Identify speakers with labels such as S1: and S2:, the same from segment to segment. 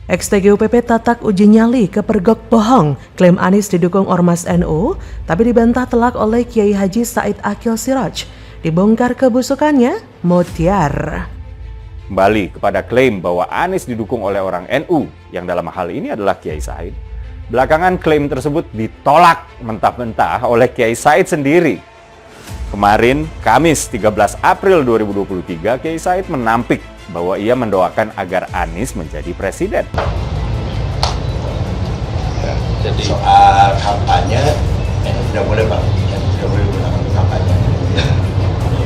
S1: Ex-TGUPP Tatak uji nyali kepergok bohong, klaim Anies didukung Ormas NU, tapi dibantah telak oleh Kiai Haji Said Akil Siraj. Dibongkar kebusukannya, Motiar.
S2: Kembali kepada klaim bahwa Anies didukung oleh orang NU, yang dalam hal ini adalah Kiai Said. Belakangan klaim tersebut ditolak mentah-mentah oleh Kiai Said sendiri. Kemarin, Kamis 13 April 2023, Kiai Said menampik bahwa ia mendoakan agar Anies menjadi presiden.
S3: Jadi soal kampanye, tidak boleh Bang, tidak boleh melakukan kampanye.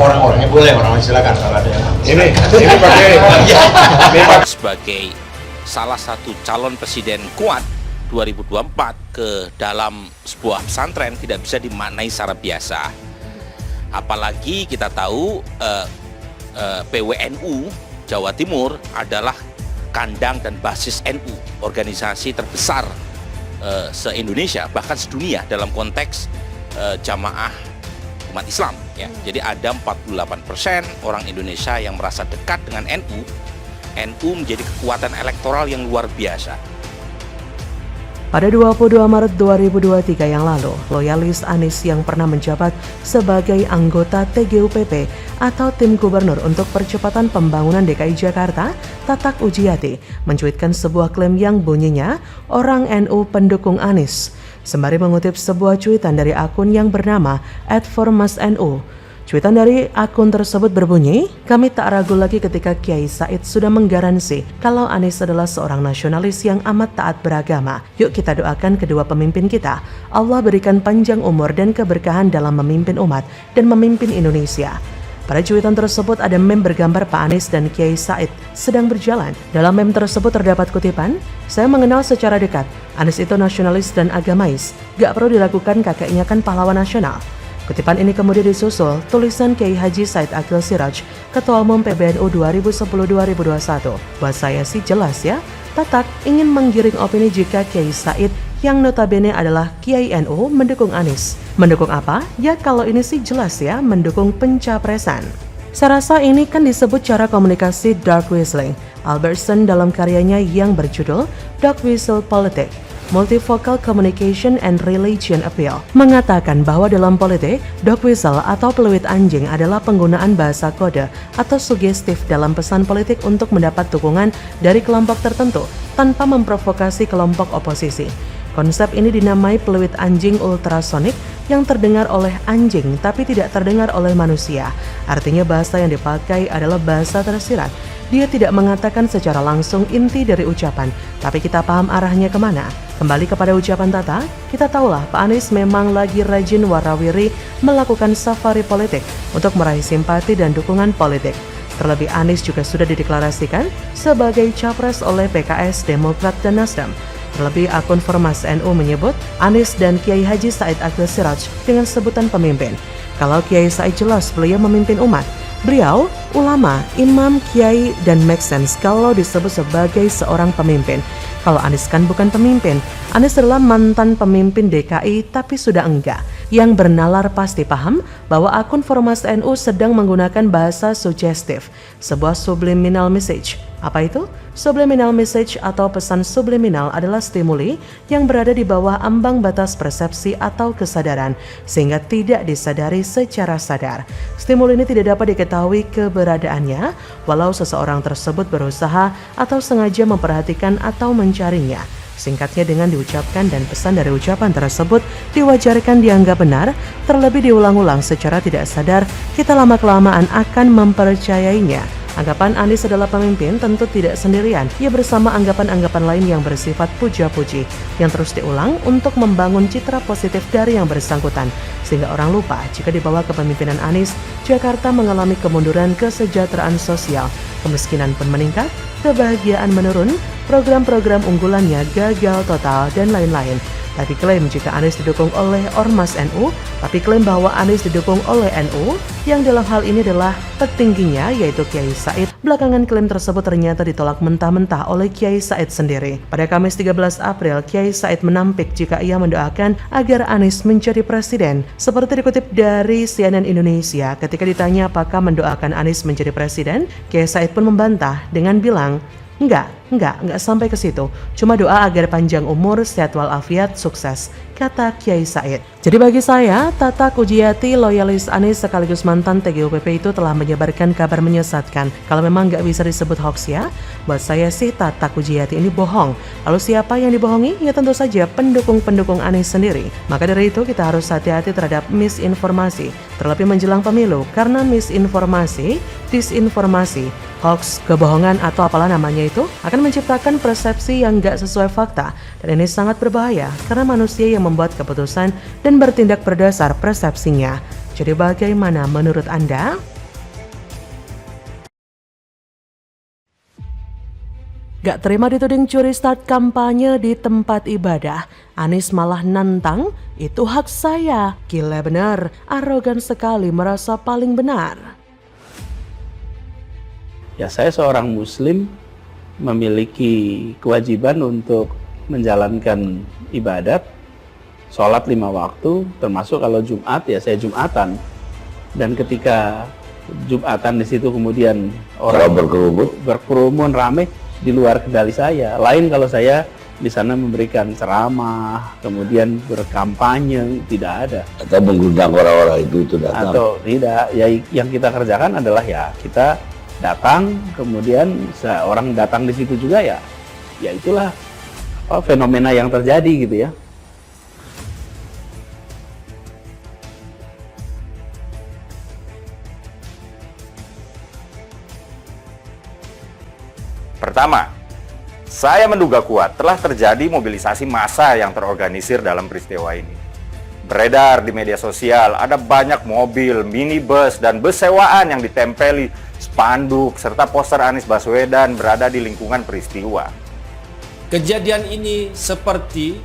S3: Orang-orangnya boleh, orang-orang silakan kalau ada yang ini pakai
S4: sebagai salah satu calon presiden kuat 2024 ke dalam sebuah pesantren tidak bisa dimaknai secara biasa. Apalagi kita tahu PWNU Jawa Timur adalah kandang dan basis NU, organisasi terbesar se-Indonesia, bahkan sedunia dalam konteks jamaah umat Islam. Ya. Jadi ada 48% orang Indonesia yang merasa dekat dengan NU. NU menjadi kekuatan elektoral yang luar biasa.
S1: Pada 22 Maret 2023 yang lalu, loyalis Anies yang pernah menjabat sebagai anggota TGUPP atau Tim Gubernur untuk Percepatan Pembangunan DKI Jakarta, Tatak Ujiyati, mencuitkan sebuah klaim yang bunyinya orang NU pendukung Anies, sembari mengutip sebuah cuitan dari akun yang bernama @formasnu. Cuitan dari akun tersebut berbunyi, "Kami tak ragu lagi ketika Kiai Said sudah menggaransi kalau Anies adalah seorang nasionalis yang amat taat beragama. Yuk kita doakan kedua pemimpin kita. Allah berikan panjang umur dan keberkahan dalam memimpin umat dan memimpin Indonesia." Pada cuitan tersebut ada meme bergambar Pak Anies dan Kiai Said sedang berjalan. Dalam meme tersebut terdapat kutipan, "Saya mengenal secara dekat, Anies itu nasionalis dan agamais. Gak perlu diragukan kakeknya kan pahlawan nasional." Kutipan ini kemudian disusul tulisan Kiai Haji Said Akil Siraj, Ketua Umum PBNU 2010-2021. Buat saya sih jelas ya, Tatak ingin menggiring opini jika Kiai Said yang notabene adalah Kiai NU mendukung Anies. Mendukung apa? Ya kalau ini sih jelas ya, mendukung pencapresan. Saya rasa ini kan disebut cara komunikasi dark whistling. Albertson dalam karyanya yang berjudul Dark Whistle Politics, Multifocal Communication and Religion Appeal, mengatakan bahwa dalam politik, dog whistle atau peluit anjing adalah penggunaan bahasa kode atau sugestif dalam pesan politik untuk mendapat dukungan dari kelompok tertentu tanpa memprovokasi kelompok oposisi. Konsep ini dinamai peluit anjing ultrasonik yang terdengar oleh anjing tapi tidak terdengar oleh manusia. Artinya bahasa yang dipakai adalah bahasa tersirat. Dia tidak mengatakan secara langsung inti dari ucapan, tapi kita paham arahnya kemana. Kembali kepada ucapan Tata, kita tahulah Pak Anies memang lagi rajin warawiri melakukan safari politik untuk meraih simpati dan dukungan politik. Terlebih Anies juga sudah dideklarasikan sebagai capres oleh PKS, Demokrat, dan Nasdem. Terlebih akun Formas NU menyebut Anies dan Kiai Haji Said Akil Siraj dengan sebutan pemimpin. Kalau Kiai Said jelas beliau memimpin umat. Beliau, ulama, imam, kiai, dan make sense kalau disebut sebagai seorang pemimpin. Kalau Anies kan bukan pemimpin. Anies adalah mantan pemimpin DKI tapi sudah enggak. Yang bernalar pasti paham bahwa akun Formas NU sedang menggunakan bahasa sugestif, sebuah subliminal message. Apa itu? Subliminal message atau pesan subliminal adalah stimuli yang berada di bawah ambang batas persepsi atau kesadaran, sehingga tidak disadari secara sadar. Stimuli ini tidak dapat diketahui keberadaannya, walau seseorang tersebut berusaha atau sengaja memperhatikan atau mencarinya. Singkatnya dengan diucapkan dan pesan dari ucapan tersebut diwajarkan dianggap benar, terlebih diulang-ulang secara tidak sadar, kita lama-kelamaan akan mempercayainya. Anggapan Anies adalah pemimpin tentu tidak sendirian, ia bersama anggapan-anggapan lain yang bersifat puja-puji, yang terus diulang untuk membangun citra positif dari yang bersangkutan, sehingga orang lupa jika di bawah kepemimpinan Anies, Jakarta mengalami kemunduran kesejahteraan sosial, kemiskinan pun meningkat, kebahagiaan menurun, program-program unggulannya gagal total, dan lain-lain. Tapi klaim jika Anies didukung oleh Ormas NU, tapi klaim bahwa Anies didukung oleh NU, yang dalam hal ini adalah petingginya yaitu Kiai Said. Belakangan klaim tersebut ternyata ditolak mentah-mentah oleh Kiai Said sendiri. Pada Kamis 13 April, Kiai Said menampik jika ia mendoakan agar Anies menjadi presiden. Seperti dikutip dari CNN Indonesia, ketika ditanya apakah mendoakan Anies menjadi presiden, Kiai Said pun membantah dengan bilang, "Enggak, Enggak sampai ke situ. Cuma doa agar panjang umur, sehat walafiat, sukses, kata Kiai Said. Jadi bagi saya, Tata Kujiati, loyalis Anies sekaligus mantan TGUPP itu telah menyebarkan kabar menyesatkan. Kalau memang nggak bisa disebut hoax ya, buat saya sih Tata Kujiati ini bohong. Lalu siapa yang dibohongi? Ya tentu saja pendukung-pendukung Anies sendiri. Maka dari itu kita harus hati-hati terhadap misinformasi, terlebih menjelang pemilu, karena misinformasi, disinformasi, hoax, kebohongan atau apalah namanya itu akan menciptakan persepsi yang nggak sesuai fakta, dan ini sangat berbahaya karena manusia yang membuat keputusan dan bertindak berdasar persepsinya. Jadi bagaimana menurut Anda? Gak terima dituding curi start kampanye di tempat ibadah, Anies malah nantang, itu hak saya. Gila bener, arogan sekali merasa paling benar.
S5: Ya, saya seorang muslim memiliki kewajiban untuk menjalankan ibadat, sholat 5 waktu, termasuk kalau Jumat ya saya Jumatan. Dan ketika Jumatan di situ kemudian orang berkerumun rame, di luar kendali saya. Lain kalau saya di sana memberikan ceramah, kemudian berkampanye, tidak ada.
S6: Atau mengundang orang-orang itu datang.
S5: Atau tidak, ya yang kita kerjakan adalah ya kita datang, kemudian seorang datang di situ juga ya itulah fenomena yang terjadi gitu ya.
S2: Pertama, saya menduga kuat telah terjadi mobilisasi massa yang terorganisir dalam peristiwa ini. Beredar di media sosial, ada banyak mobil, minibus, dan bus sewaan yang ditempeli spanduk serta poster Anies Baswedan berada di lingkungan peristiwa.
S7: Kejadian ini seperti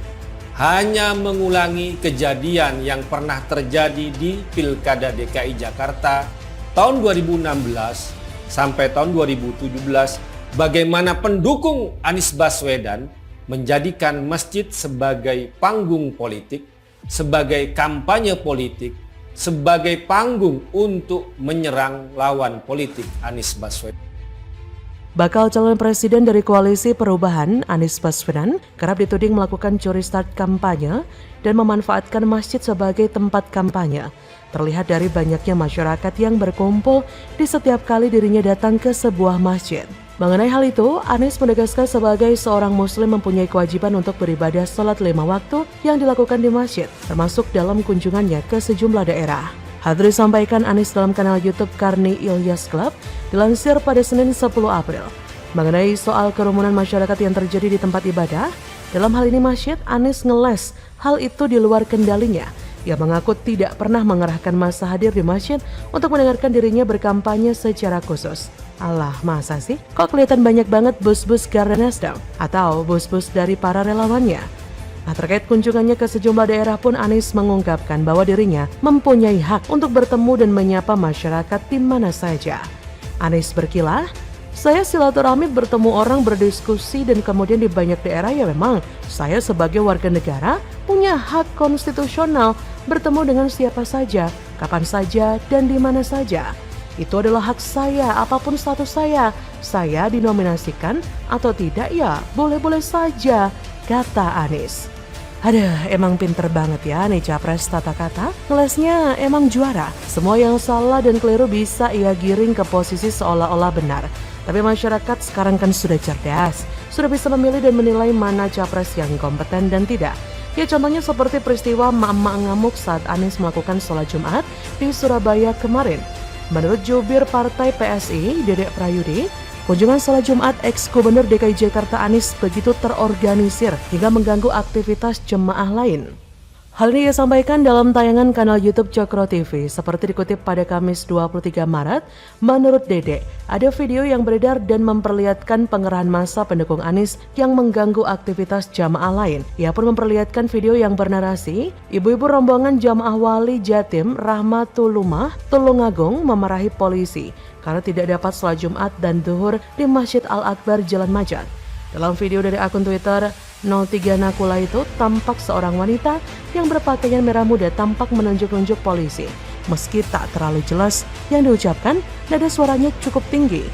S7: hanya mengulangi kejadian yang pernah terjadi di Pilkada DKI Jakarta tahun 2016 sampai tahun 2017, bagaimana pendukung Anies Baswedan menjadikan masjid sebagai panggung politik, sebagai kampanye politik, sebagai panggung untuk menyerang lawan politik Anies Baswedan.
S1: Bakal calon presiden dari Koalisi Perubahan, Anies Baswedan, kerap dituding melakukan curi start kampanye dan memanfaatkan masjid sebagai tempat kampanye. Terlihat dari banyaknya masyarakat yang berkumpul di setiap kali dirinya datang ke sebuah masjid. Mengenai hal itu, Anies menegaskan sebagai seorang muslim mempunyai kewajiban untuk beribadah sholat 5 waktu yang dilakukan di masjid, termasuk dalam kunjungannya ke sejumlah daerah. Hal itu disampaikan Anies dalam kanal YouTube Karni Ilyas Club, dilansir pada Senin 10 April. Mengenai soal kerumunan masyarakat yang terjadi di tempat ibadah, dalam hal ini masjid, Anies ngeles hal itu di luar kendalinya. Ia mengaku tidak pernah mengerahkan massa hadir di masjid untuk mendengarkan dirinya berkampanye secara khusus. Alah, masa sih? Kok kelihatan banyak banget bus-bus Garda Nasdem atau bus-bus dari para relawannya? Nah, terkait kunjungannya ke sejumlah daerah pun Anies mengungkapkan bahwa dirinya mempunyai hak untuk bertemu dan menyapa masyarakat di mana saja. Anies berkilah, saya silaturahmi bertemu orang, berdiskusi, dan kemudian di banyak daerah ya memang saya sebagai warga negara punya hak konstitusional bertemu dengan siapa saja, kapan saja, dan di mana saja. Itu adalah hak saya, apapun status saya. Saya dinominasikan atau tidak ya boleh-boleh saja, kata Anies. Aduh, emang pinter banget ya nih Capres tata kata. Ngelesnya emang juara. Semua yang salah dan keliru bisa ia giring ke posisi seolah-olah benar. Tapi masyarakat sekarang kan sudah cerdas, sudah bisa memilih dan menilai mana Capres yang kompeten dan tidak. Ya contohnya seperti peristiwa emak-emak ngamuk saat Anies melakukan sholat Jumat di Surabaya kemarin. Menurut jubir Partai PSI, Dedek Prayudi, kunjungan sholat Jumat ex-Gubernur DKI Jakarta Anies begitu terorganisir hingga mengganggu aktivitas jemaah lain. Hal ini ia sampaikan dalam tayangan kanal YouTube Cokro TV. Seperti dikutip pada Kamis 23 Maret, menurut Dedek, ada video yang beredar dan memperlihatkan pengerahan massa pendukung Anies yang mengganggu aktivitas jamaah lain. Ia pun memperlihatkan video yang bernarasi, ibu-ibu rombongan jamaah Wali Jatim Rahmatulumah Tulungagung memarahi polisi karena tidak dapat sholat Jumat dan Duhur di Masjid Al-Akbar Jalan Majat. Dalam video dari akun Twitter 03 Nakula itu tampak seorang wanita yang berpakaian merah muda tampak menunjuk-nunjuk polisi. Meski tak terlalu jelas yang diucapkan, nada suaranya cukup tinggi.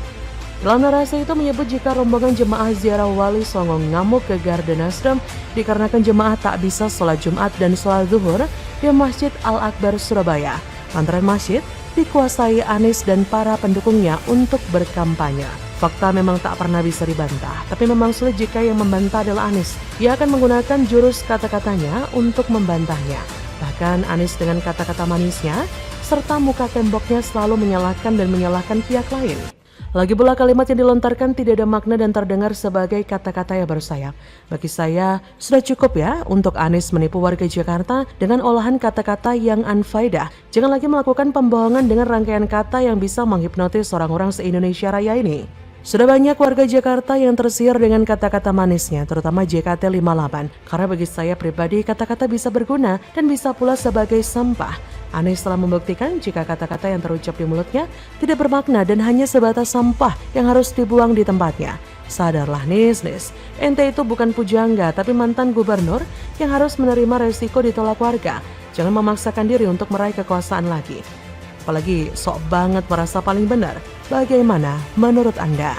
S1: Dalam narasi itu menyebut jika rombongan jemaah ziarah Wali Songo ngamuk ke Garden Nasdem dikarenakan jemaah tak bisa sholat Jumat dan sholat zuhur di Masjid Al-Akbar Surabaya. Lantaran masjid dikuasai Anies dan para pendukungnya untuk berkampanye. Fakta memang tak pernah bisa dibantah, tapi memang sulit jika yang membantah adalah Anies. Ia akan menggunakan jurus kata-katanya untuk membantahnya. Bahkan Anies dengan kata-kata manisnya serta muka temboknya selalu menyalahkan dan menyalahkan pihak lain. Lagi pula kalimat yang dilontarkan tidak ada makna dan terdengar sebagai kata-kata yang bersayap. Bagi saya, sudah cukup ya untuk Anies menipu warga Jakarta dengan olahan kata-kata yang unfaedah. Jangan lagi melakukan pembohongan dengan rangkaian kata yang bisa menghipnotis orang-orang se-Indonesia Raya ini. Sudah banyak warga Jakarta yang tersihir dengan kata-kata manisnya, terutama JKT58. Karena bagi saya pribadi, kata-kata bisa berguna dan bisa pula sebagai sampah. Anies telah membuktikan jika kata-kata yang terucap di mulutnya tidak bermakna dan hanya sebatas sampah yang harus dibuang di tempatnya. Sadarlah Nis, ente itu bukan pujangga tapi mantan gubernur yang harus menerima resiko ditolak warga. Jangan memaksakan diri untuk meraih kekuasaan lagi. Apalagi sok banget merasa paling benar. Bagaimana menurut Anda?